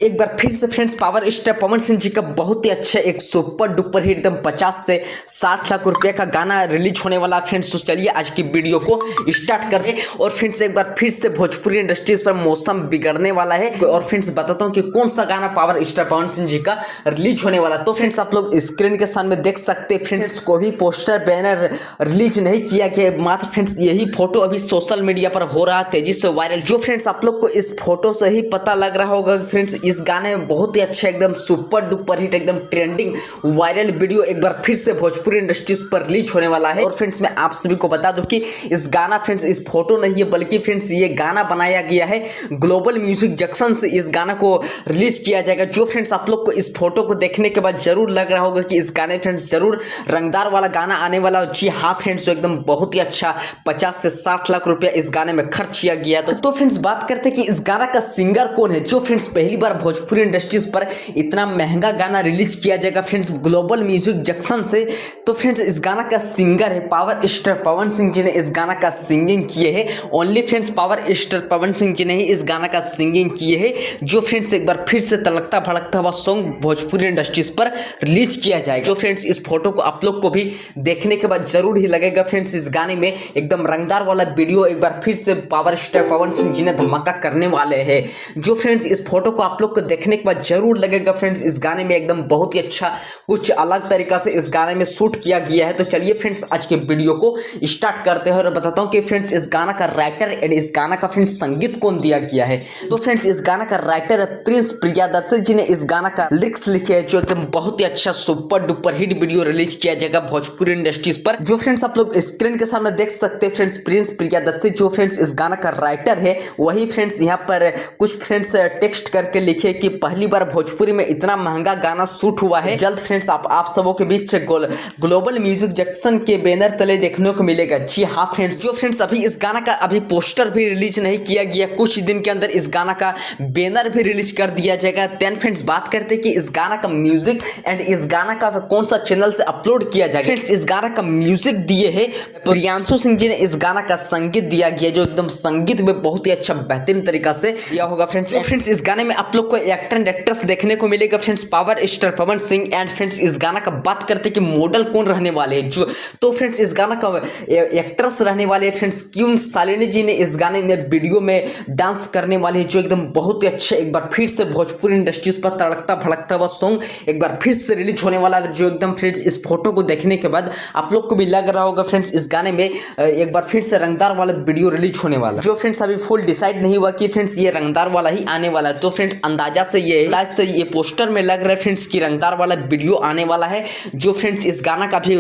एक बार फिर से friends power star Pawan Singh ji का बहुत ही अच्छा एक सुपर डुपर हिट एकदम 50 से 60 लाख रुपए का गाना रिलीज होने वाला फ्रेंड्स। तो चलिए आज की वीडियो को स्टार्ट करते हैं। और फ्रेंड्स एक बार फिर से भोजपुरी इंडस्ट्रीज पर मौसम बिगड़ने वाला है। और फ्रेंड्स बताता हूँ कि कौन सा गाना पावर स्टार पवन सिंह जी का रिलीज होने वाला। तो फ्रेंड्स आप लोग स्क्रीन के सामने देख सकते हैं फ्रेंड्स, कोई पोस्टर बैनर रिलीज नहीं किया गया, मात्र फ्रेंड्स यही फोटो अभी सोशल मीडिया पर हो रहा है तेजी से वायरल। जो फ्रेंड्स आप लोग को इस फोटो से ही पता लग रहा होगा फ्रेंड्स इस गाने में बहुत ही अच्छा एकदम सुपर डुपर हिट एकदम ट्रेंडिंग वायरल वीडियो एक बार फिर से भोजपुरी इंडस्ट्रीज पर रिलीज होने वाला है। और फ्रेंड्स मैं आप सभी को बता दूं कि इस गाना फ्रेंड्स इस फोटो नहीं है बल्कि फ्रेंड्स ये गाना बनाया गया है ग्लोबल म्यूजिक जंक्शन से इस गाना को रिलीज किया जाएगा। जो फ्रेंड्स आप लोग को इस फोटो को देखने के बाद जरूर लग रहा होगा कि इस गाने फ्रेंड्स जरूर रंगदार वाला गाना आने वाला। जी हाँ फ्रेंड्स, एकदम बहुत ही अच्छा 50 से 60 लाख रुपया इस गाने में खर्च किया गया। तो फ्रेंड्स बात करते हैं कि इस गाना का सिंगर कौन है। जो फ्रेंड्स पहली बार भोजपुरी इंडस्ट्रीज पर इतना महंगा गाना रिलीज किया जाएगा फ्रेंड्स ग्लोबल म्यूजिक जंक्शन से। तो फ्रेंड्स इस गाना का सिंगर है पावर स्टार पवन सिंह जी ने इस गाना का सिंगिंग किए हैं। Only friends power star Pawan Singh ji ने ही इस गाना का सिंगिंग किए हैं। जो फ्रेंड्स एक बार फिर से तलकता भड़कता हुआ सॉन्ग भोजपुरी इंडस्ट्रीज पर रिलीज किया जाएगा। जो फ्रेंड्स इस फोटो को आप लोग को भी देखने के बाद जरूर ही लगेगा फ्रेंड्स इस गाने में एकदम रंगदार वाला वीडियो एक बार फिर से पावर स्टार पवन सिंह जी ने धमाका करने वाले हैं। जो फ्रेंड्स इस फोटो को आप लोग को देखने के बाद जरूर लगेगा फ्रेंड्स इस गाने में एकदम बहुत ही अच्छा कुछ अलग तरीका से इस गाने में शूट किया गया है। तो चलिए फ्रेंड्स आज के वीडियो को स्टार्ट करते हैं और बताता हूं कि फ्रेंड्स इस गाना का राइटर एंड इस गाना का फ्रेंड्स संगीत कौन दिया गया है। तो फ्रेंड्स इस गाना का राइटर प्रिंस प्रियदर्शी जी ने इस गाना का लिरिक्स लिखे हैं जो एकदम बहुत ही अच्छा super duper hit video release किया जाएगा भोजपुरी इंडस्ट्रीज पर। जो फ्रेंड्स आप लोग स्क्रीन के सामने देख सकते हैं फ्रेंड्स प्रिंस प्रियदर्शी जो फ्रेंड्स इस गाना का राइटर है वही फ्रेंड्स यहाँ पर कुछ फ्रेंड्स टेक्स्ट करके लिखे कि पहली बार भोजपुरी में इतना महंगा गाना शूट हुआ है। जल्द फ्रेंड्स आप सबों के बीच ग्लोबल म्यूजिक जंक्शन के बैनर तले देखने को मिलेगा। जी हाँ फ्रेंड्स, जो फ्रेंड्स अभी इस गाना का अभी पोस्टर भी रिलीज नहीं किया गया, कुछ दिन के अंदर इस गाना का बैनर भी रिलीज कर दिया जाएगा। देन फ्रेंड्स बात करते हैं कि इस गाना का म्यूजिक एंड इस गाना का कौन सा चैनल से अपलोड किया जाएगा। फ्रेंड्स इस गाना का म्यूजिक दिए है प्रियांशु सिंह जी ने इस गाना का संगीत दिया गया जो एकदम संगीत में बहुत ही अच्छा बेहतरीन तरीका से दिया होगा फ्रेंड्स। फ्रेंड्स इस गाने में आप लोग को एक्टर एंड एक्ट्रेस देखने को मिलेगा friends power star Pawan Singh. And friends इस गाना का बात करते हैं कि मॉडल कौन रहने वाले हैं। जो तो फ्रेंड्स इस गाना का एक्ट्रेस रहने वाले फ्रेंड्स क्यून सालिनी जी ने इस गाने में वीडियो में डांस करने वाले हैं जो एकदम बहुत ही अच्छा एक बार फिर से भोजपुरी इंडस्ट्रीज पर तड़कता भड़कता हुआ सॉन्ग एक बार फिर से रिलीज होने वाला है। जो एकदम फ्रेंड्स इस फोटो को देखने के बाद आप लोग को भी लग रहा होगा फ्रेंड्स इस गाने में एक बार फिर से रंगदार वाला वीडियो रिलीज होने वाला। जो फ्रेंड्स अभी फुल डिसाइड नहीं हुआ कि फ्रेंड्स ये रंगदार वाला ही आने वाला है। तो फ्रेंड्स अंदाजा से ये पोस्टर में लग रहा है फ्रेंड्स की रंगदार वाला वीडियो आने वाला है। जो फ्रेंड्स इस गाना का भी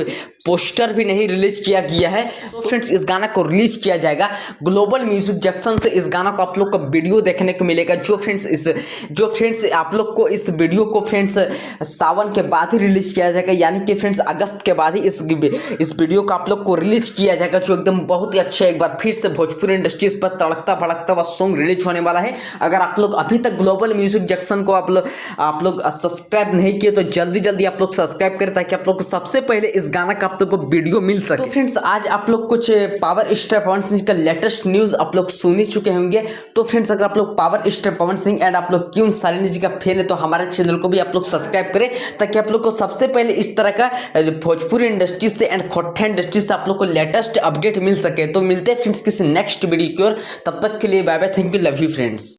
पोस्टर भी नहीं रिलीज किया गया है। तो फ्रेंड्स इस गाना को रिलीज किया जाएगा ग्लोबल म्यूजिक जंक्शन से इस गाना को आप लोग को वीडियो देखने को मिलेगा। जो फ्रेंड्स आप लोग को इस वीडियो को फ्रेंड्स सावन के बाद ही रिलीज किया जाएगा, यानी कि फ्रेंड्स अगस्त के बाद ही इस वीडियो को आप लोग को रिलीज किया जाएगा जो एकदम बहुत ही अच्छा एक बार फिर से भोजपुरी इंडस्ट्रीज पर तड़कता भड़कता हुआ सॉन्ग रिलीज होने वाला है। अगर आप लोग अभी तक ग्लोबल म्यूजिक जंक्शन को आप लोग सब्सक्राइब नहीं किए तो जल्दी आप लोग सब्सक्राइब करें ताकि आप लोग को सबसे पहले इस गाना का आप लोग को वीडियो मिल सके। तो फ्रेंड्स आज आप लोग कुछ पावर स्टार पवन सिंह का लेटेस्ट न्यूज आप लोग सुन ही चुके होंगे। तो फ्रेंड्स अगर आप लोग power star Pawan Singh and आप लोग क्यों सालिनी जी का फैन है तो हमारे चैनल को भी आप लोग सब्सक्राइब करें ताकि आप लोग को सबसे पहले इस तरह का भोजपुरी इंडस्ट्री से एंड खोट्ठा इंडस्ट्री से आप लोग को लेटेस्ट अपडेट मिल सके। तो मिलते हैं फ्रेंड्स किसी नेक्स्ट वीडियो की ओर, तब तक के लिए bye bye, thank you, love you friends.